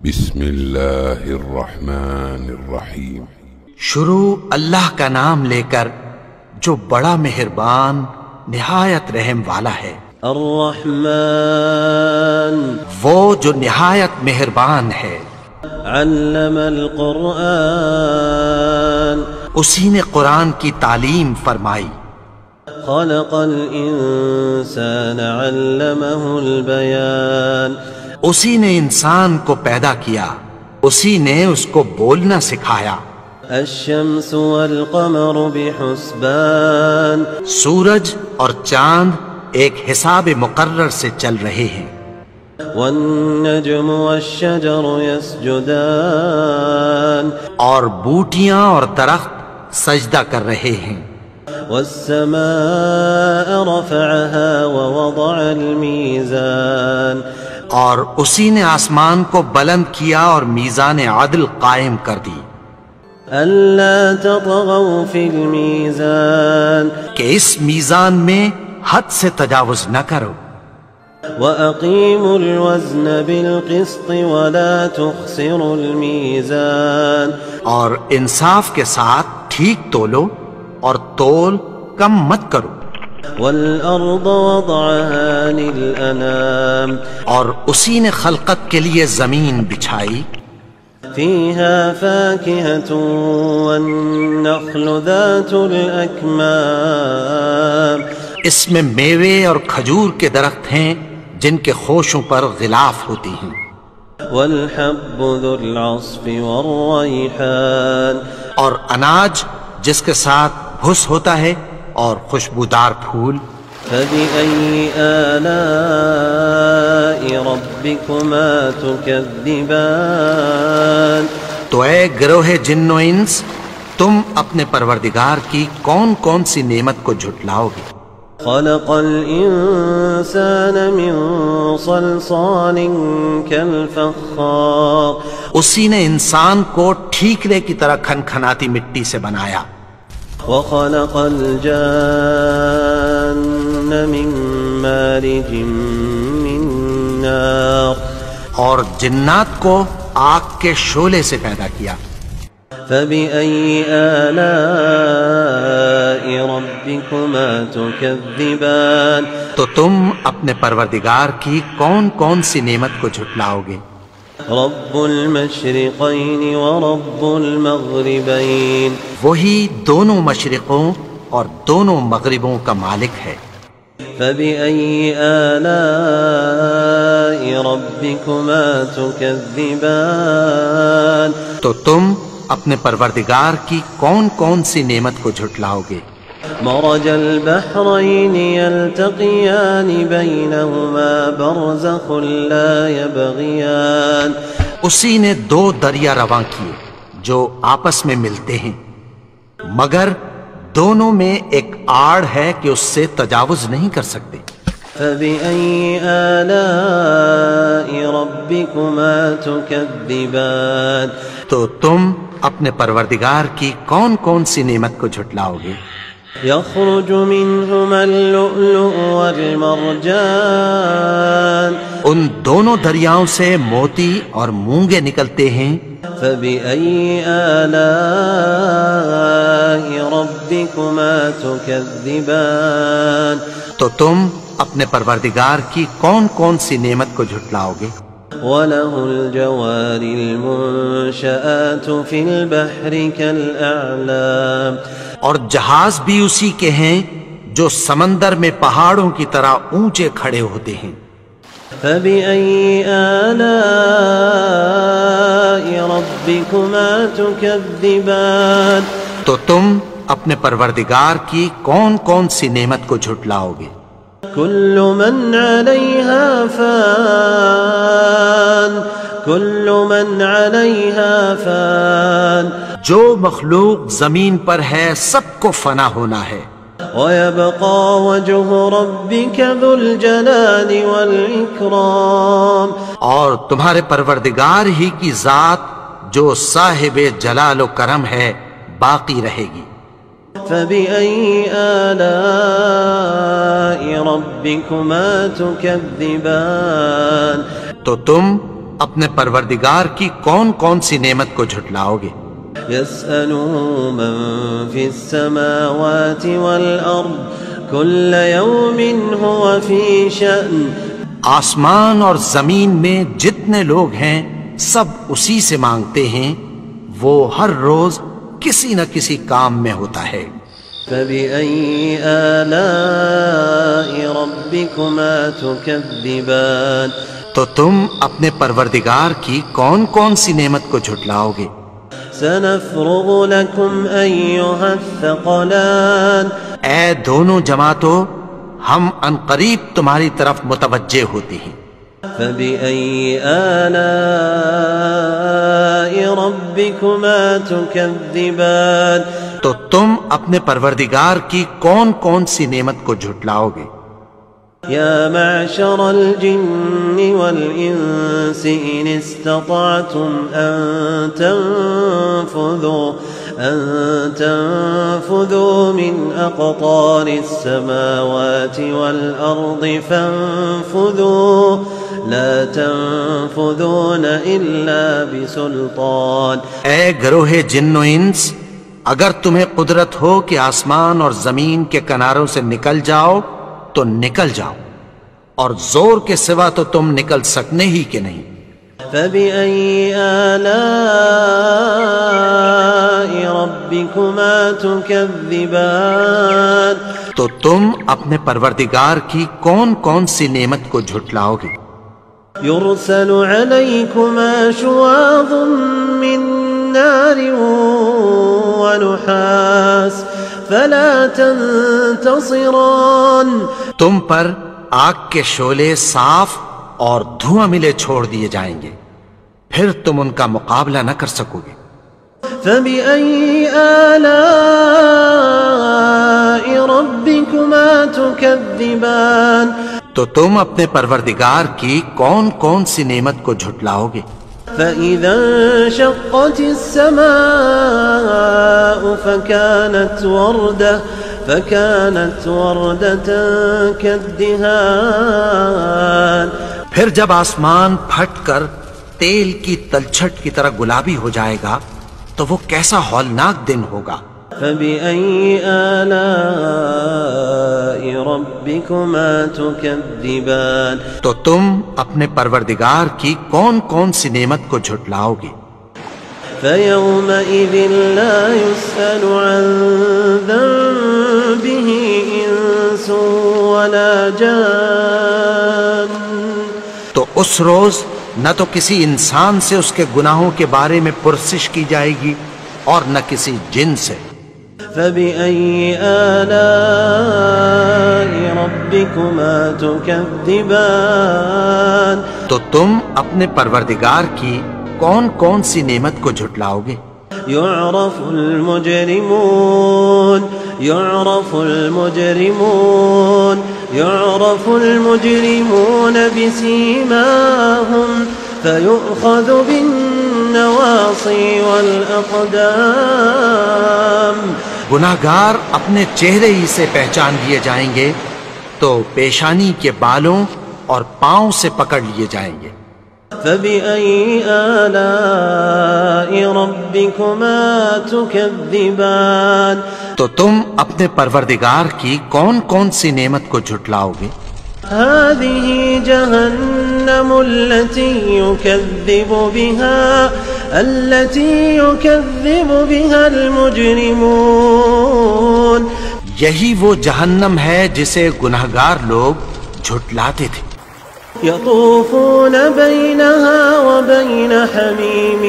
بسم اللہ الرحمن الرحیم۔ شروع اللہ کا نام لے کر جو بڑا مہربان نہایت رحم والا ہے۔ الرحمن وہ جو نہایت مہربان ہے۔ علم القرآن اسی نے قرآن کی تعلیم فرمائی۔ خلق الانسان علمہ البیان اسی نے انسان کو پیدا کیا، اسی نے اس کو بولنا سکھایا۔ الشمس والقمر بحسبان سورج اور چاند ایک حساب مقرر سے چل رہے ہیں۔ والنجم والشجر يسجدان اور بوٹیاں اور درخت سجدہ کر رہے ہیں۔ والسماء رفعها ووضع الميزان اور اسی نے آسمان کو بلند کیا اور میزان عدل قائم کر دی ألا تطغوا في الميزان کہ اس میزان میں حد سے تجاوز نہ کرو۔ وأقيموا الوزن بالقسط ولا تخسروا الميزان اور انصاف کے ساتھ ٹھیک تولو اور تول کم مت کرو۔ والأرض وضعها للأنام اور اسی نے خلقت کے لیے زمین بچھائی، فيها فاكهة والنخل ذات الأكمام اس میں میوے اور کھجور کے درخت ہیں جن کے خوشوں پر غلاف ہوتی ہیں۔ والحب ذو العصف والريحان اور اناج جس کے ساتھ بھس ہوتا ہے اور خوشبودار پھول۔ فبأي آلاء ربكما تكذبان تو اے گروہ جن و انس، تم اپنے پروردگار کی کون کون سی نعمت کو جھٹلاؤ گے؟ خلق الإنسان من صلصال كالفخار اسی نے انسان کو ٹھیکرے کی طرح کھنکھناتی مٹی سے بنایا۔ وخلق الجان من مارج من نار اور جنات کو آگ کے شعلے سے پیدا کیا۔ فبأي آلاء ربكما تكذبان تو تم اپنے پروردگار کی کون کون سی نعمت کو جھٹلاؤ گے؟ رب المشرقين ورب المغربين وہی دونوں مشرقوں اور دونوں مغربوں کا مالک ہے۔ فبأي آلاء ربكما تكذبان تو تم اپنے پروردگار کی کون کون سی نعمت کو جھٹلاؤ گے؟ مرج البحرين يلتقيان بينهما برزخ لا يبغيان اسی نے دو دریا رواں کیے جو آپس میں ملتے ہیں، مگر دونوں میں ایک آڑ ہے کہ اس سے تجاوز نہیں کر سکتے۔ فبأي آلاء ربكما تكذبان تو تم اپنے پروردگار کی کون کون سی نعمت کو جھٹلاؤ گے؟ يخرج منهما اللؤلؤ والمرجان ان دونوں دریاؤں سے موتی اور مونگے نکلتے ہیں۔ فبأي آلاء ربكما تكذبان تو تم اپنے پروردگار کی کون کون سی نعمت کو جھٹلاؤ گے؟ وله الجوار المنشآت في البحر كالأعلام اور جہاز بھی اسی کے ہیں جو سمندر میں پہاڑوں کی طرح اونچے کھڑے ہوتے ہیں۔ فبأي آلاء ربكما تكذبان تو تم اپنے پروردگار کی کون کون سی نعمت کو جھٹلاؤ گے؟ كل من عليها فان كل من عليها فان جو مخلوق زمین پر ہے سب کو فنا ہونا ہے، ويبقى وجه ربك ذو الجلال والإكرام اور تمہارے پروردگار ہی کی ذات جو صاحب جلال و کرم ہے باقی رہے گی۔ فبأي آلاء ربكما تكذبان تو تم اپنے پروردگار کی کون کون سی نعمت کو جھٹلاؤ گے؟ يسأله من في السماوات والأرض كل يوم هو في شأن آسمان اور زمین میں جتنے لوگ ہیں سب اسی سے مانگتے ہیں، وہ ہر روز کسی نہ کسی کام میں ہوتا ہے۔ فبأي آلاء ربكما تكذبان تو تم اپنے پروردگار کی کون کون سی نعمت کو جھٹلاؤ گے؟ سنفرغ لكم أيها الثقلان اے دونوں جماعتوں، ہم عنقریب تمہاری طرف متوجہ ہوتے ہیں۔ فبأي آلاء ربكما تكذبان تو تم اپنے پروردگار کی کون کون سی نعمت کو جھٹلاؤ گے؟ يا معشر الجن والإنس إن استطعتم أن تنفذوا من أقطار السماوات والأرض فانفذوا لا تنفذون إلا بسلطان۔ اے گروہ جن و انس، اگر تمہیں قدرت ہو کہ آسمان اور زمین کے کناروں سے نکل جاؤ تو نکل جاؤ، اور زور کے سوا تو تم نکل سکنے ہی کہ نہیں۔ فبأي آلاء ربكما تكذبان تو تم اپنے پروردگار کی کون کون سی نعمت کو جھٹلاؤ گے؟ يرسل عليكما شواظ من نار ونحاس فلا تنتصران تم پر آگ کے شعلے صاف اور دھواں ملے چھوڑ دیے جائیں گے، پھر تم ان کا مقابلہ نہ کر سکو گے۔ فبأي آلاء ربكما تكذبان تو تم اپنے پروردگار کی کون کون سی نعمت کو جھٹلاؤ گے؟ فإذا انشقت السماء فكانت وردة كالدهان پھر جب آسمان پھٹ کر تیل کی تلچھٹ کی طرح گلابی ہو جائے گا تو وہ کیسا ہولناک دن ہوگا۔ فبأي آلاء ربكما تكذبان تو تم اپنے پروردگار کی کون کون سی نعمت کو جھٹلاؤ گے؟ فيومئذ لا يسأل عن ذنبه إنس ولا جان تو اس روز نہ تو کسی انسان سے اس کے گناہوں کے بارے میں پرسش کی جائے گی اور نہ کسی جن سے۔ فبأي آلاء ربكما تكذبان تو تم اپنے پروردگار کی کون کون سی نعمت کو جھٹلاؤ گے؟ يعرف المجرمون بسيماهم فيؤخذ بالنواصي والأقدام گناہگار اپنے چہرے ہی سے پہچان لیے جائیں گے تو پیشانی کے بالوں اور پاؤں سے پکڑ لیے جائیں گے۔ فبأي آلاء ربكما تكذبان تو تم اپنے پروردگار کی کون کون سی نعمت کو جھٹلاؤ گے؟ هذه جهنم التي يكذب بها المجرمون یہی وہ جہنم ہے جسے گناہگار لوگ جھٹلاتے تھے۔ يطوفون بينها وبين حميم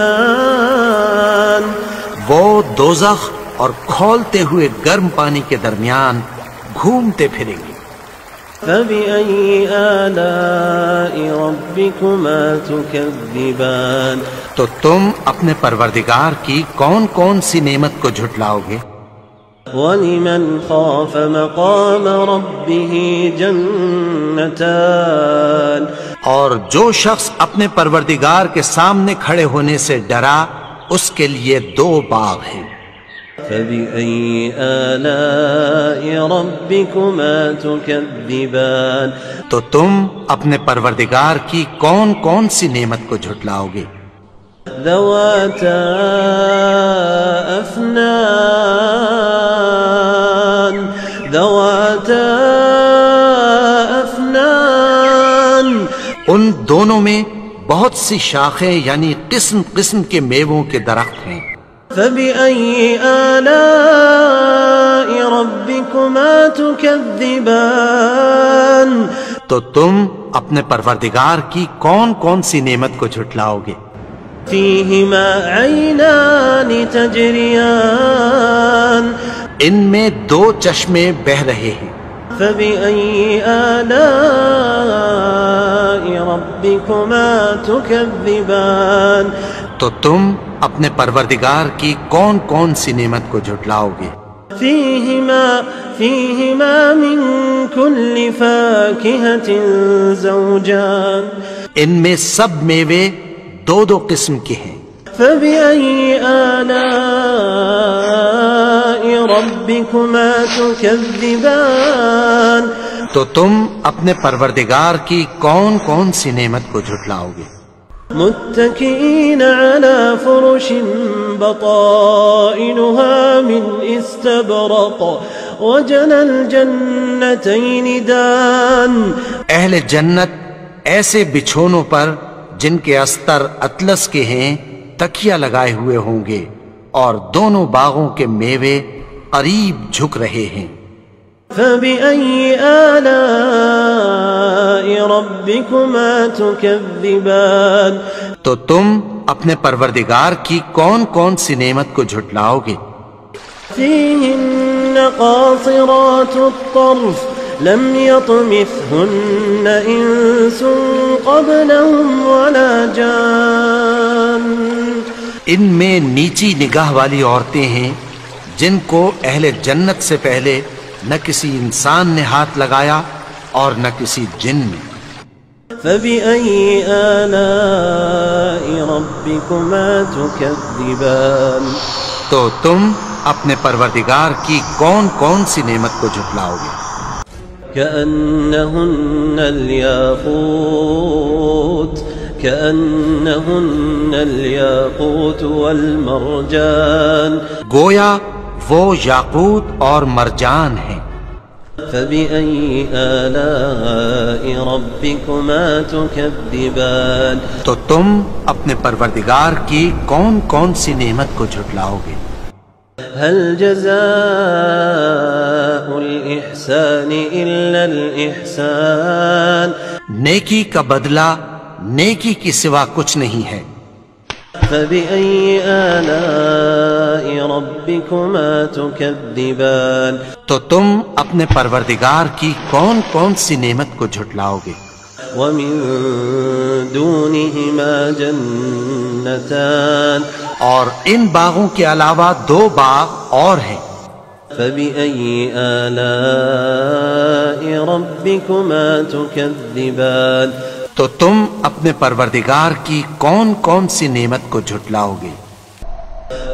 آن وہ دوزخ اور کھولتے ہوئے گرم پانی کے درمیان گھومتے پھریں گے۔ فبأي آلاء ربكما تكذبان تو تم اپنے پروردگار کی کون کون سی نعمت کو جھٹلاؤ گے؟ ولمن خاف مقام ربه جنتان اور جو شخص اپنے پروردگار کے سامنے کھڑے ہونے سے ڈرا اس کے لیے 2 باغ ہیں۔ فبأي آلاء ربكما تكذبان تو تم اپنے پروردگار کی کون کون سی نعمت کو جھٹلاؤ گے؟ ذواتا أفنان ذواتا أفنان ان دونوں میں بہت سی شاخیں یعنی قسم قسم کے میووں کے درخت ہیں۔ فبأي آلاء ربكما تكذبان تو تم اپنے پروردگار کی کون کون سی نعمت کو جھٹلاؤ گے؟ فيهما عينان تجريان ان میں دو چشمے بہہ رہے ہیں۔ فبأي آلاء ربكما تكذبان تو تم اپنے پروردگار کی کون کون سی نعمت کو جھٹلاؤ گے؟ فيهما من كل فاكهة زوجان ان میں سب میوے دو دو قسم کے ہیں۔ فبأي آلاء ربكما تكذبان تو تم اپنے پروردگار کی کون کون سی نعمت کو جھٹلاؤ گے؟ متكئين على فرش بطائنها من استبرق وجنى الجنتين دان اہل جنت ایسے بچھونوں پر جن کے استر اطلس کے ہیں تکیہ لگائے ہوئے ہوں گے اور دونوں باغوں کے میوے قریب جھک رہے ہیں۔ فبأي آلاء ربكما تكذبان تو تم اپنے پروردگار کی کون کون سی نعمت کو جھٹلاؤ گے؟ فيهن قاصرات الطرف لم يطمثهن إنس قبلهم ولا جان ان میں نیچی نگاہ والی عورتیں ہیں جن کو اہل جنت سے پہلے نہ کسی انسان نے ہاتھ لگایا اور نہ کسی جن نے۔ فبأي آلاء ربكما تكذبان تو تم اپنے پروردگار کی کون کون سی نعمت کو جھٹلاؤ گے؟ كأنهن الياقوت والمرجان گویا وہ یاقوت اور مرجان ہیں۔ فبأي آلاء ربكما تكذبان تو تم اپنے پروردگار کی کون کون سی نعمت کو جھٹلاؤ گے؟ هل جزاء الإحسان إلا الإحسان نیکی کا بدلہ نیکی کی سوا کچھ نہیں ہے۔ فبأي آلاء ربكما تكذبان تو تم اپنے پروردگار کی کون کون سی نعمت کو جھٹلاؤ گے؟ ومن دونهما جنتان اور ان باغوں کے علاوہ دو باغ اور ہیں۔ فبأي آلاء ربكما تكذبان تو تم اپنے پروردگار کی کون کون سی نعمت کو جھٹلاؤ گے؟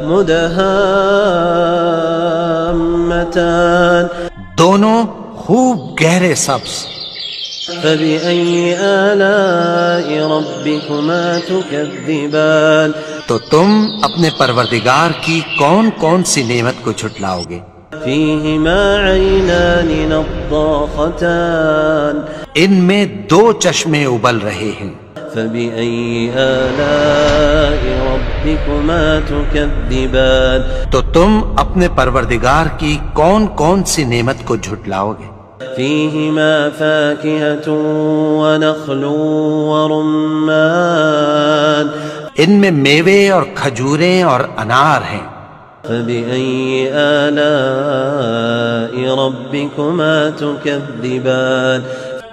مدهامتان دونوں خوب گہرے سبز۔ فبأي آلاء ربكما تكذبان تو تم اپنے پروردگار کی کون کون سی نعمت کو جھٹلاؤ گے؟ فيهما عينان نضاختان ان میں دو چشمے ابل رہے ہیں۔ فبأي آلاء ربكما تكذبان تو تم اپنے پروردگار کی کون کون سی نعمت کو جھٹلاؤ گے؟ فيهما فاكهة ونخل ورمان ان میں میوے اور کھجوریں اور انار ہیں۔ فبأي آلاء ربكما تكذبان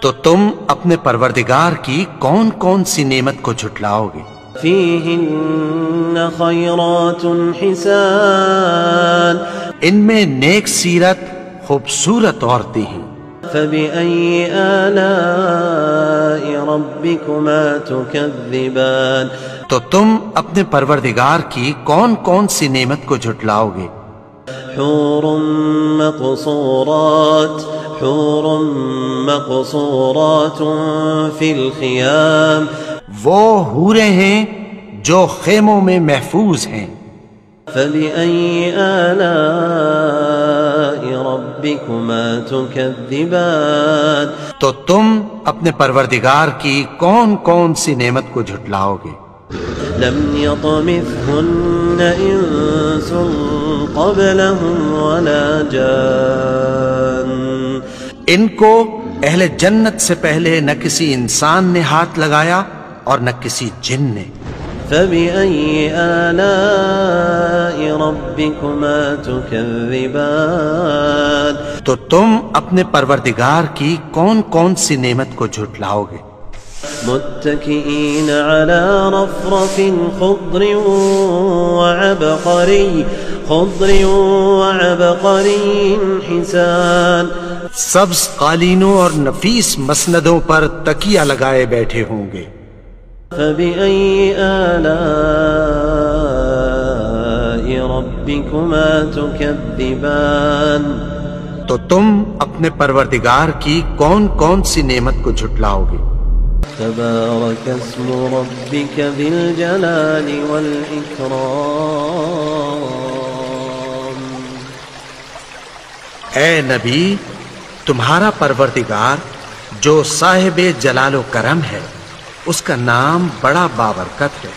تو تم اپنے پروردگار کی کون کون سی نعمت کو جھٹلاؤ گے؟ فيهن خيرات حسان ان میں نیک سیرت خوبصورت عورتیں ہیں۔ فبأي آلاء ربكما تكذبان تو تم اپنے پروردگار کی کون کون سی نعمت کو جھٹلاؤ گے؟ حور مقصورات في الخيام وہ حوریں ہیں جو خیموں میں محفوظ ہیں. فبأي آلاء ربكما تكذبان تو تم اپنے پروردگار کی کون کون سی نعمت کو جھٹلاؤ گے؟ لم يطمثهن إنس قبلهم ولا جان ان کو اہل جنت سے پہلے نہ کسی انسان نے ہاتھ لگایا اور نہ کسی جن نے. فبأي آلاء ربكما تكذبان تو تم اپنے پروردگار کی کون کون سی نعمت کو جھٹلاؤ گے؟ متكئين على رفرف خضر وعبقري حسان سبز قالینوں اور نفیس مسندوں پر تکیہ لگائے بیٹھے ہوں گے. فبأي آلاء ربكما تكذبان تو تم اپنے پروردگار کی کون کون سی نعمت کو جھٹلاؤ گے؟ تبارك اسم ربك ذي الجلال والإكرام اے نبی، تمہارا پروردگار جو صاحب جلال و کرم ہے، اس کا نام بڑا بابرکت ہے.